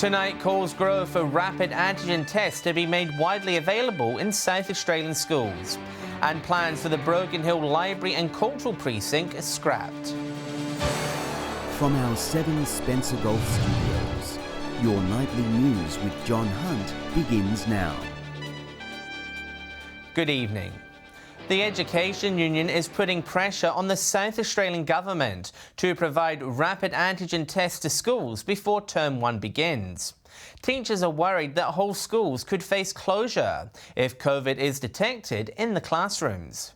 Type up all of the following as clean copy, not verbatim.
Tonight, calls grow for rapid antigen tests to be made widely available in South Australian schools. And plans for the Broken Hill Library and Cultural Precinct are scrapped. From our 7 Spencer Golf Studios, your nightly news with John Hunt begins now. Good evening. The Education Union is putting pressure on the South Australian Government to provide rapid antigen tests to schools before Term 1 begins. Teachers are worried that whole schools could face closure if COVID is detected in the classrooms.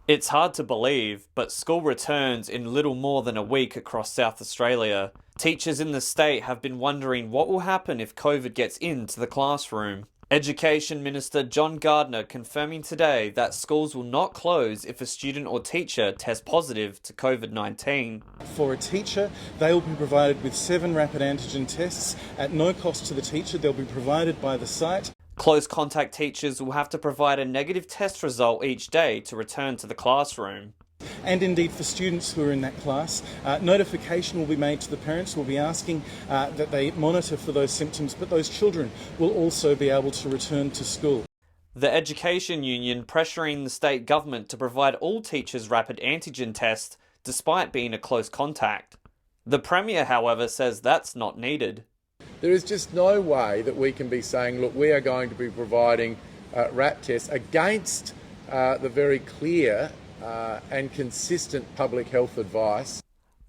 It's hard to believe, but school returns in little more than a week across South Australia. Teachers in the state have been wondering what will happen if COVID gets into the classroom. Education Minister John Gardner confirming today that schools will not close if a student or teacher tests positive to COVID-19. For a teacher, they will be provided with 7 rapid antigen tests at no cost to the teacher. They'll be provided by the site. Close contact teachers will have to provide a negative test result each day to return to the classroom. And indeed for students who are in that class, notification will be made to the parents. We'll be asking that they monitor for those symptoms, but those children will also be able to return to school. The Education Union pressuring the state government to provide all teachers rapid antigen tests despite being a close contact. The Premier, however, says that's not needed. There is just no way that we can be saying, look, we are going to be providing RAT tests against the very clear and consistent public health advice.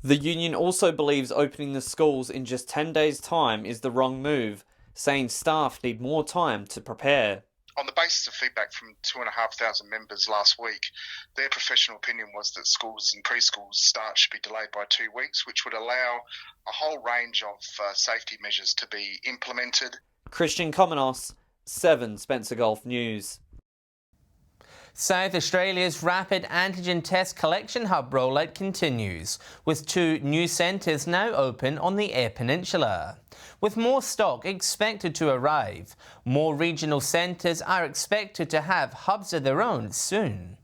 The union also believes opening the schools in just 10 days' time is the wrong move, saying staff need more time to prepare. On the basis of feedback from 2,500 members last week, their professional opinion was that schools and preschools start should be delayed by 2 weeks, which would allow a whole range of safety measures to be implemented. Christian Komenos, 7 Spencer Golf News. South Australia's rapid antigen test collection hub rollout continues, with 2 new centres now open on the Eyre Peninsula. With more stock expected to arrive, more regional centres are expected to have hubs of their own soon.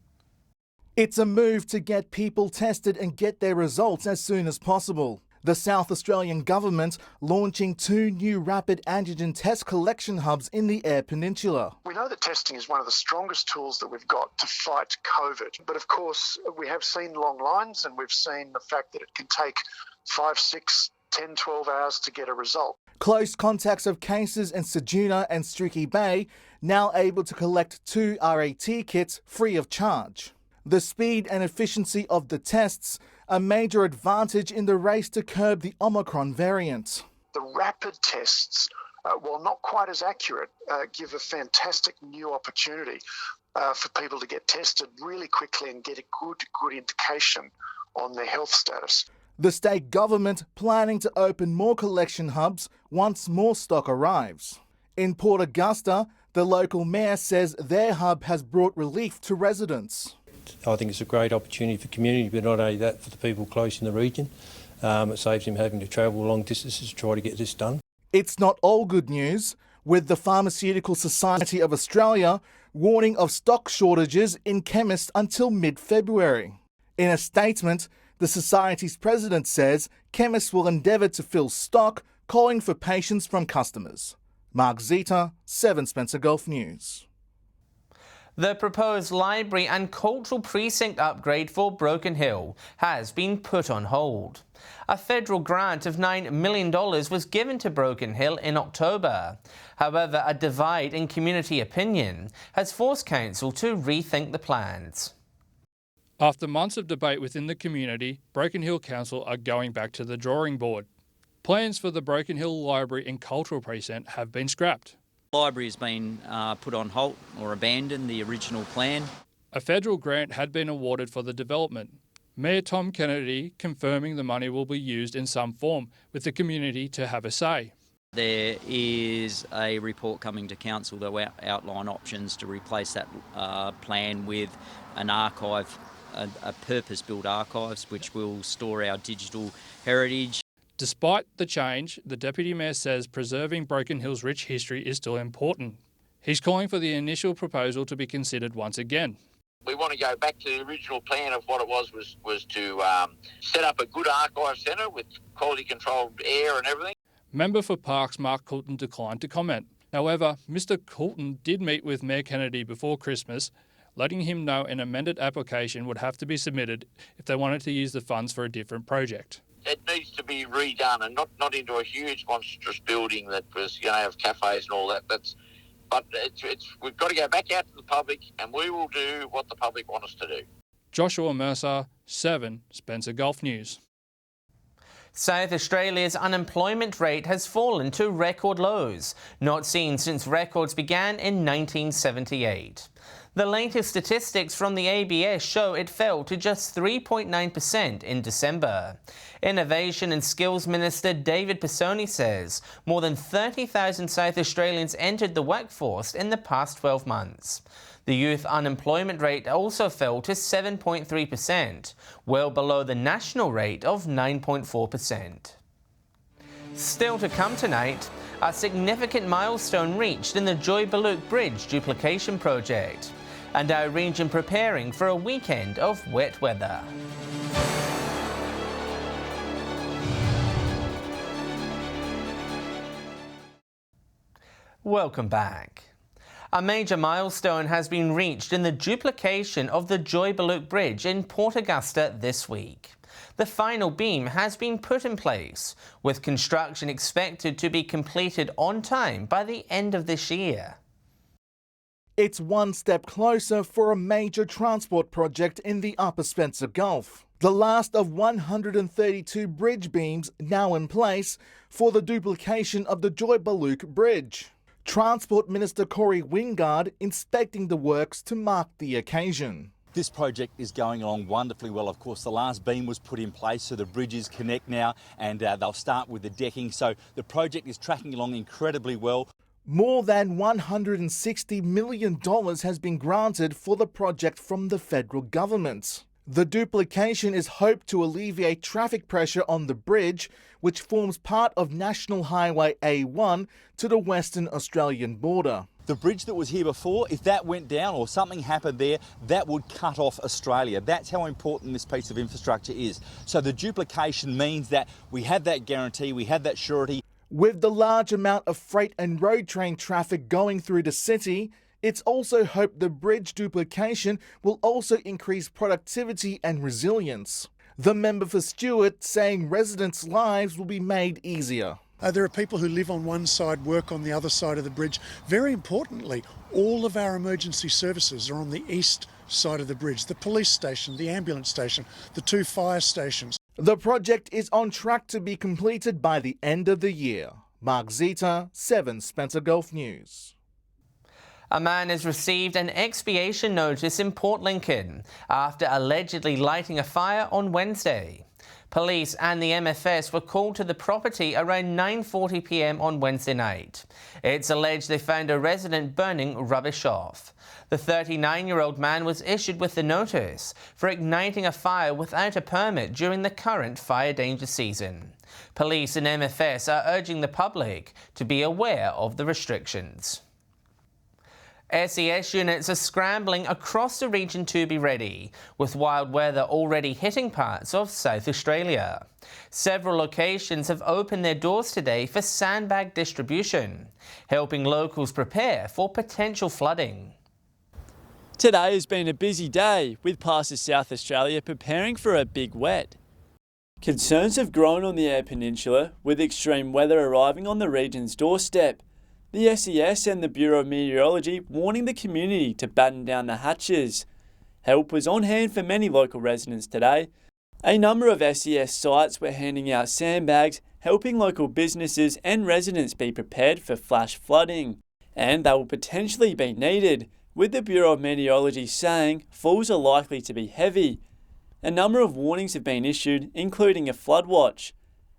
It's a move to get people tested and get their results as soon as possible. The South Australian Government launching 2 new rapid antigen test collection hubs in the Eyre Peninsula. We know that testing is one of the strongest tools that we've got to fight COVID. But of course, we have seen long lines and we've seen the fact that it can take 5, 6, 10, 12 hours to get a result. Close contacts of cases in Ceduna and Streaky Bay now able to collect 2 RAT kits free of charge. The speed and efficiency of the tests a major advantage in the race to curb the Omicron variant. The rapid tests, while not quite as accurate, give a fantastic new opportunity for people to get tested really quickly and get a good indication on their health status. The state government planning to open more collection hubs once more stock arrives. In Port Augusta, the local mayor says their hub has brought relief to residents. I think it's a great opportunity for community, but not only that, for the people close in the region. It saves them having to travel long distances to try to get this done. It's not all good news, with the Pharmaceutical Society of Australia warning of stock shortages in chemists until mid-February. In a statement, the Society's president says chemists will endeavour to fill stock, calling for patience from customers. Mark Zeta, 7 Spencer Golf News. The proposed library and cultural precinct upgrade for Broken Hill has been put on hold. A federal grant of $9 million was given to Broken Hill in October. However, a divide in community opinion has forced council to rethink the plans. After months of debate within the community, Broken Hill Council are going back to the drawing board. Plans for the Broken Hill Library and Cultural Precinct have been scrapped. The library has been put on halt or abandoned, the original plan. A federal grant had been awarded for the development. Mayor Tom Kennedy confirming the money will be used in some form, with the community to have a say. There is a report coming to council that will outline options to replace that plan with an archive, a purpose-built archives which will store our digital heritage. Despite the change, the Deputy Mayor says preserving Broken Hill's rich history is still important. He's calling for the initial proposal to be considered once again. We want to go back to the original plan of what it was to set up a good archive centre with quality controlled air and everything. Member for Parks Mark Coulton declined to comment. However, Mr Coulton did meet with Mayor Kennedy before Christmas, letting him know an amended application would have to be submitted if they wanted to use the funds for a different project. It needs to be redone and not into a huge monstrous building that was going to have cafes and all that. But we've got to go back out to the public, and we will do what the public want us to do. Joshua Mercer, 7 Spencer Gulf News. South Australia's unemployment rate has fallen to record lows, not seen since records began in 1978. The latest statistics from the ABS show it fell to just 3.9% in December. Innovation and Skills Minister David Pisoni says more than 30,000 South Australians entered the workforce in the past 12 months. The youth unemployment rate also fell to 7.3%, well below the national rate of 9.4%. Still to come tonight, a significant milestone reached in the Joy-Baluke Bridge duplication project, and our region preparing for a weekend of wet weather. Welcome back. A major milestone has been reached in the duplication of the Joy-Baluke Bridge in Port Augusta this week. The final beam has been put in place, with construction expected to be completed on time by the end of this year. It's one step closer for a major transport project in the Upper Spencer Gulf. The last of 132 bridge beams now in place for the duplication of the Joy-Baluke Bridge. Transport Minister Corey Wingard inspecting the works to mark the occasion. This project is going along wonderfully well. Of course, the last beam was put in place, so the bridges connect now, and they'll start with the decking. So the project is tracking along incredibly well. More than $160 million has been granted for the project from the federal government. The duplication is hoped to alleviate traffic pressure on the bridge, which forms part of National Highway A1 to the Western Australian border. The bridge that was here before, if that went down or something happened there, that would cut off Australia. That's how important this piece of infrastructure is. So the duplication means that we have that guarantee, we have that surety. With the large amount of freight and road train traffic going through the city, it's also hoped the bridge duplication will also increase productivity and resilience. The member for Stewart saying residents' lives will be made easier. There are people who live on one side, work on the other side of the bridge. Very importantly, all of our emergency services are on the east side of the bridge. The police station, the ambulance station, the 2 fire stations. The project is on track to be completed by the end of the year. Mark Zeta, 7 Spencer Gulf News. A man has received an expiation notice in Port Lincoln after allegedly lighting a fire on Wednesday. Police and the MFS were called to the property around 9:40 p.m. on Wednesday night. It's alleged they found a resident burning rubbish off. The 39-year-old man was issued with the notice for igniting a fire without a permit during the current fire danger season. Police and MFS are urging the public to be aware of the restrictions. SES units are scrambling across the region to be ready, with wild weather already hitting parts of South Australia. Several locations have opened their doors today for sandbag distribution, helping locals prepare for potential flooding. Today has been a busy day, with parts of South Australia preparing for a big wet. Concerns have grown on the Eyre Peninsula, with extreme weather arriving on the region's doorstep. The SES and the Bureau of Meteorology warning the community to batten down the hatches. Help was on hand for many local residents today. A number of SES sites were handing out sandbags, helping local businesses and residents be prepared for flash flooding. And they will potentially be needed, with the Bureau of Meteorology saying falls are likely to be heavy. A number of warnings have been issued, including a flood watch.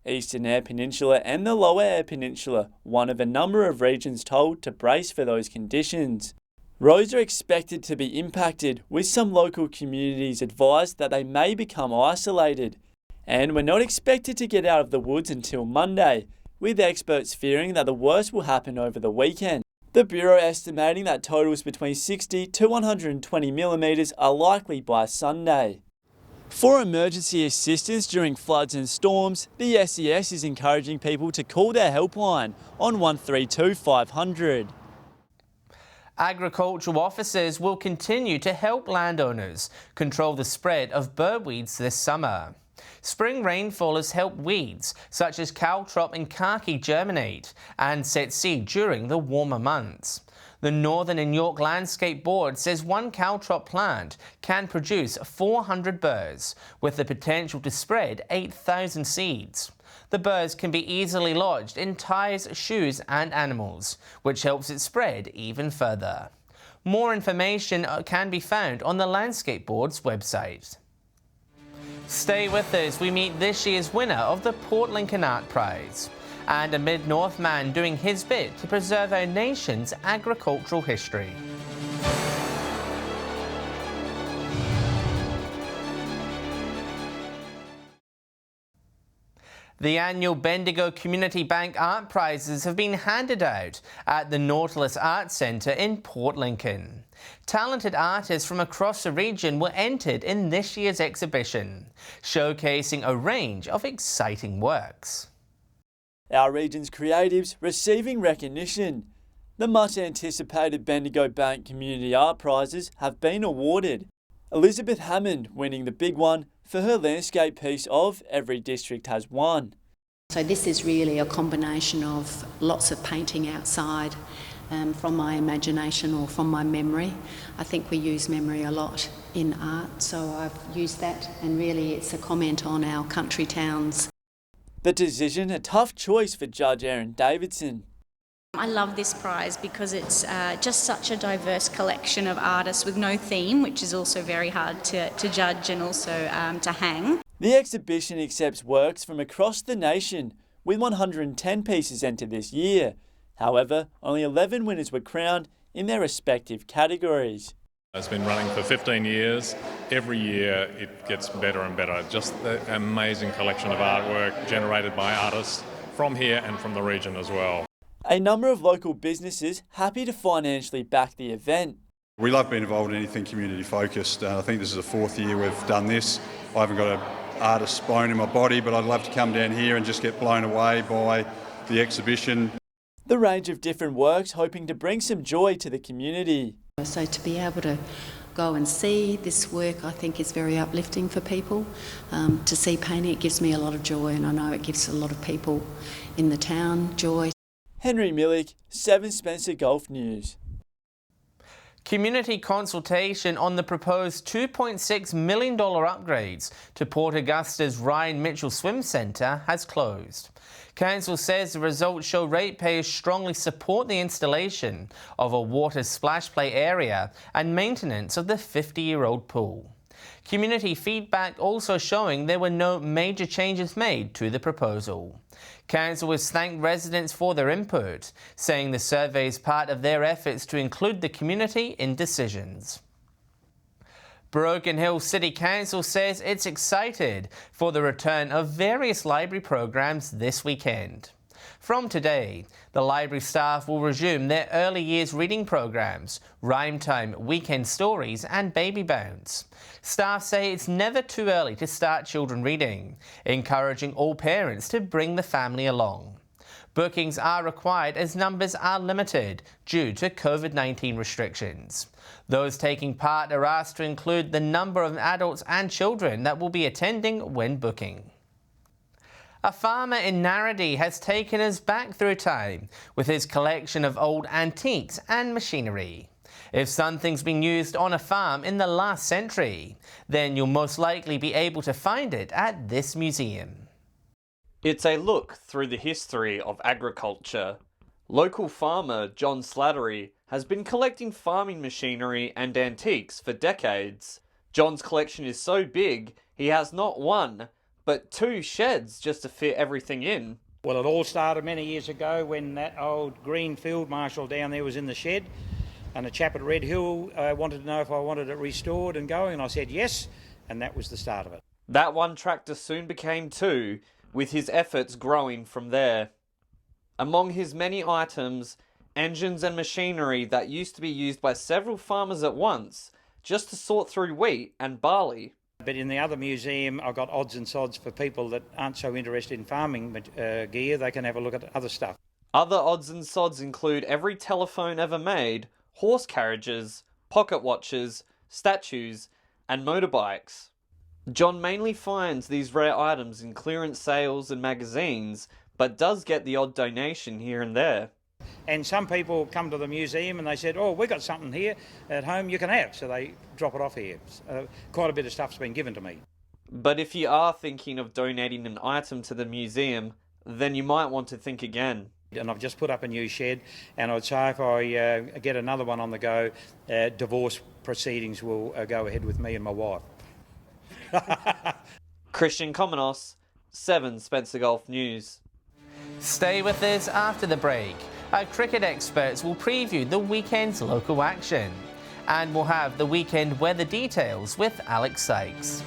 Eastern Eyre Peninsula and the Lower Eyre Peninsula, one of a number of regions told to brace for those conditions. Roads are expected to be impacted, with some local communities advised that they may become isolated. And we're not expected to get out of the woods until Monday, with experts fearing that the worst will happen over the weekend. The Bureau estimating that totals between 60 to 120 millimetres are likely by Sunday. For emergency assistance during floods and storms, the SES is encouraging people to call their helpline on 132 500. Agricultural officers will continue to help landowners control the spread of birdweeds this summer. Spring rainfall has helped weeds such as caltrop and khaki germinate and set seed during the warmer months. The Northern and York Landscape Board says one caltrop plant can produce 400 burrs, with the potential to spread 8,000 seeds. The burrs can be easily lodged in ties, shoes and animals, which helps it spread even further. More information can be found on the Landscape Board's website. Stay with us, we meet this year's winner of the Port Lincoln Art Prize, and a Mid-North man doing his bit to preserve our nation's agricultural history. The annual Bendigo Community Bank Art Prizes have been handed out at the Nautilus Art Centre in Port Lincoln. Talented artists from across the region were entered in this year's exhibition, showcasing a range of exciting works. Our region's creatives receiving recognition. The much anticipated Bendigo Bank Community Art Prizes have been awarded. Elizabeth Hammond winning the big one for her landscape piece of Every District Has One. So this is really a combination of lots of painting outside from my imagination or from my memory. I think we use memory a lot in art, so I've used that, and really it's a comment on our country towns. The decision a tough choice for Judge Erin Davidson. I love this prize because it's just such a diverse collection of artists with no theme, which is also very hard to judge and also to hang. The exhibition accepts works from across the nation, with 110 pieces entered this year. However, only 11 winners were crowned in their respective categories. It's been running for 15 years. Every year it gets better and better. Just an amazing collection of artwork generated by artists from here and from the region as well. A number of local businesses happy to financially back the event. We love being involved in anything community focused. I think this is the 4th year we've done this. I haven't got an artist's bone in my body, but I'd love to come down here and just get blown away by the exhibition. The range of different works hoping to bring some joy to the community. So to be able to go and see this work, I think is very uplifting for people. To see painting, it gives me a lot of joy, and I know it gives a lot of people in the town joy. Henry Millick, 7 Spencer Golf News. Community consultation on the proposed $2.6 million upgrades to Port Augusta's Ryan Mitchell Swim Centre has closed. Council says the results show ratepayers strongly support the installation of a water splash play area and maintenance of the 50-year-old pool. Community feedback also showing there were no major changes made to the proposal. Council has thanked residents for their input, saying the survey is part of their efforts to include the community in decisions. Broken Hill City Council says it's excited for the return of various library programs this weekend. From today, the library staff will resume their early years reading programs, Rhyme Time, Weekend Stories and Baby Bounce. Staff say it's never too early to start children reading, encouraging all parents to bring the family along. Bookings are required as numbers are limited due to COVID-19 restrictions. Those taking part are asked to include the number of adults and children that will be attending when booking. A farmer in Narrabee has taken us back through time with his collection of old antiques and machinery. If something's been used on a farm in the last century, then you'll most likely be able to find it at this museum. It's a look through the history of agriculture. Local farmer John Slattery has been collecting farming machinery and antiques for decades. John's collection is so big, he has not one, but 2 sheds just to fit everything in. Well, it all started many years ago when that old green field marshal down there was in the shed, and a chap at Red Hill wanted to know if I wanted it restored and going, and I said yes, and that was the start of it. That one tractor soon became 2, with his efforts growing from there. Among his many items, engines and machinery that used to be used by several farmers at once, just to sort through wheat and barley. But in the other museum, I've got odds and sods for people that aren't so interested in farming gear. They can have a look at other stuff. Other odds and sods include every telephone ever made, horse carriages, pocket watches, statues, and motorbikes. John mainly finds these rare items in clearance sales and magazines, but does get the odd donation here and there. And some people come to the museum and they said, oh, we got something here at home you can have. So they drop it off here. Quite a bit of stuff's been given to me. But if you are thinking of donating an item to the museum, then you might want to think again. And I've just put up a new shed, and I'd say if I get another one on the go, divorce proceedings will go ahead with me and my wife. Christian Komenos, 7 Spencer Golf News. Stay with us after the break. Our cricket experts will preview the weekend's local action. And we'll have the weekend weather details with Alex Sykes.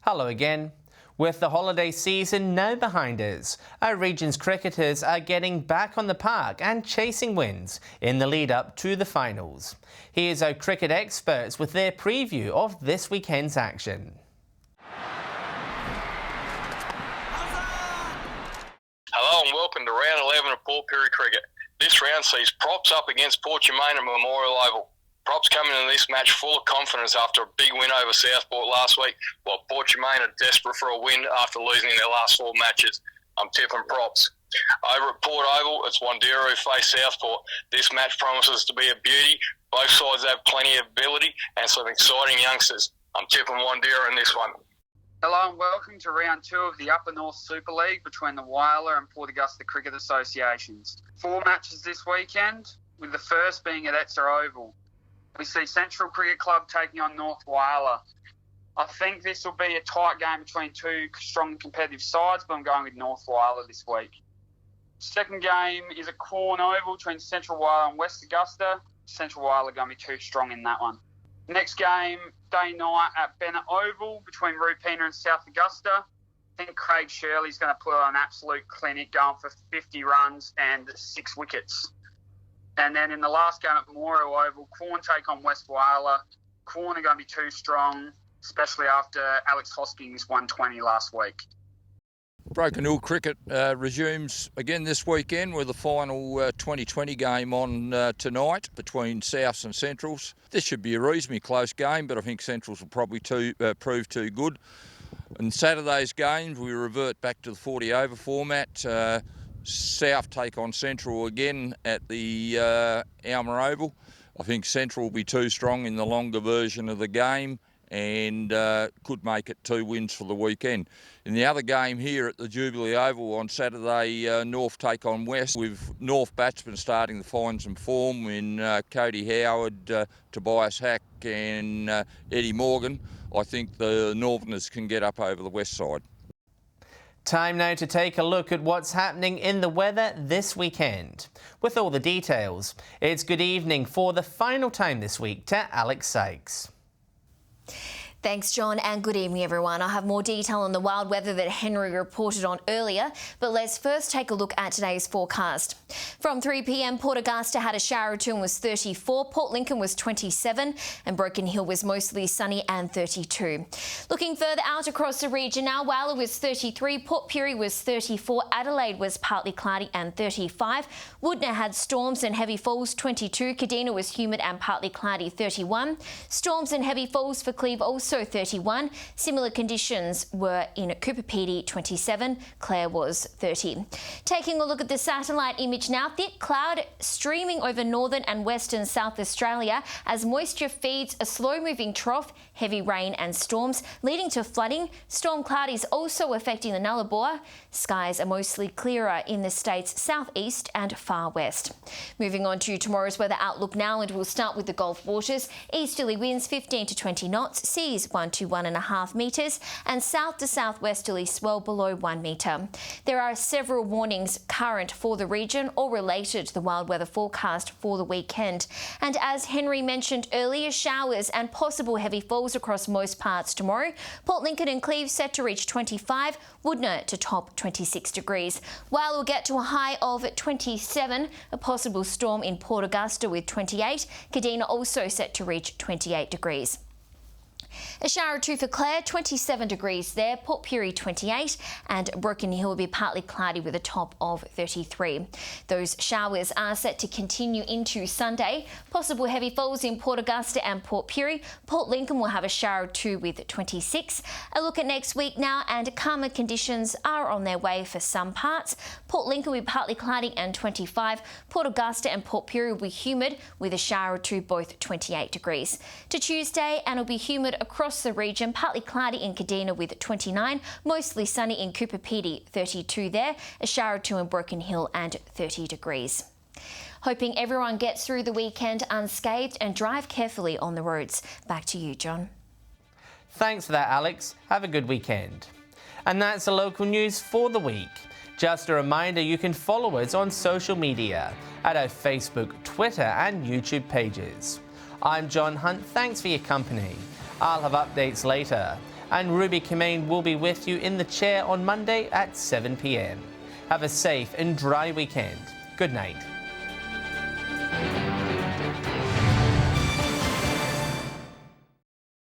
Hello again. With the holiday season now behind us, our region's cricketers are getting back on the park and chasing wins in the lead up to the finals. Here's our cricket experts with their preview of this weekend's action. Hello and welcome to round 11 of Port Pirie Cricket. This round sees Props up against Port Germain at Memorial Oval. Props coming into this match full of confidence after a big win over Southport last week, while Port Germain are desperate for a win after losing their last 4 matches. I'm tipping Props. Over at Port Oval, it's Wanderu who face Southport. This match promises to be a beauty. Both sides have plenty of ability and some exciting youngsters. I'm tipping Wanderu in this one. Hello and welcome to round 2 of the Upper North Super League between the Whyalla and Port Augusta Cricket Associations. 4 matches this weekend, with the first being at Exeter Oval. We see Central Cricket Club taking on North Whyalla. I think this will be a tight game between 2 strong competitive sides, but I'm going with North Whyalla this week. Second game is at Corn Oval between Central Whyalla and West Augusta. Central Whyalla are going to be too strong in that one. Next game, day night at Bennett Oval between Rupina and South Augusta. I think Craig Shirley's going to put on an absolute clinic, going for 50 runs and 6 wickets. And then in the last game at Memorial Oval, Corn take on West Whyalla. Corn are going to be too strong, especially after Alex Hosking's 120 last week. Broken Hill Cricket resumes again this weekend with the final 2020 game on tonight between Souths and Centrals. This should be a reasonably close game, but I think Centrals will probably prove too good. In Saturday's games, we revert back to the 40 over format. South take on Central again at the Alma Oval. I think Central will be too strong in the longer version of the game and could make it 2 wins for the weekend. In the other game here at the Jubilee Oval on Saturday, North take on West, with North batsmen starting to find some form in Cody Howard, Tobias Hack and Eddie Morgan. I think the Northerners can get up over the West side. Time now to take a look at what's happening in the weather this weekend. With all the details, it's good evening for the final time this week to Alex Sykes. Thanks, John, and good evening, everyone. I have more detail on the wild weather that Henry reported on earlier, but let's first take a look at today's forecast. From 3 p.m, Port Augusta had a shower or two and was 34, Port Lincoln was 27, and Broken Hill was mostly sunny and 32. Looking further out across the region now, Whyalla was 33, Port Pirie was 34, Adelaide was partly cloudy and 35, Woodner had storms and heavy falls, 22, Kadina was humid and partly cloudy, 31, storms and heavy falls for Cleve also 31. Similar conditions were in Cooper Pedy, 27. Clare was 30. Taking a look at the satellite image now, thick cloud streaming over northern and western South Australia as moisture feeds a slow-moving trough, heavy rain and storms leading to flooding. Storm cloud is also affecting the Nullarbor. Skies are mostly clearer in the state's southeast and far west. Moving on to tomorrow's weather outlook now, and we'll start with the Gulf waters. Easterly winds 15 to 20 knots, seas 1 to 1.5 metres, and south to southwesterly swell below 1 metre. There are several warnings current for the region or related to the wild weather forecast for the weekend. And as Henry mentioned earlier, showers and possible heavy falls falls across most parts tomorrow. Port Lincoln and Cleve set to reach 25, Woodner to top 26 degrees. Whale will get to a high of 27, a possible storm in Port Augusta with 28, Kadina also set to reach 28 degrees. A shower or two for Clare, 27 degrees there, Port Pirie 28, and Broken Hill will be partly cloudy with a top of 33. Those showers are set to continue into Sunday. Possible heavy falls in Port Augusta and Port Pirie. Port Lincoln will have a shower or two with 26. A look at next week now, and calmer conditions are on their way for some parts. Port Lincoln will be partly cloudy and 25. Port Augusta and Port Pirie will be humid with a shower or two, both 28 degrees. To Tuesday, and it'll be humid across the region, partly cloudy in Kadina with 29, mostly sunny in Cooper Pedy, 32 there, a shower or two in Broken Hill and 30 degrees. Hoping everyone gets through the weekend unscathed and drive carefully on the roads. Back to you, John. Thanks for that, Alex. Have a good weekend. And that's the local news for the week. Just a reminder, you can follow us on social media at our Facebook, Twitter and YouTube pages. I'm John Hunt. Thanks for your company. I'll have updates later, and Ruby Kimane will be with you in the chair on Monday at 7 p.m. Have a safe and dry weekend. Good night.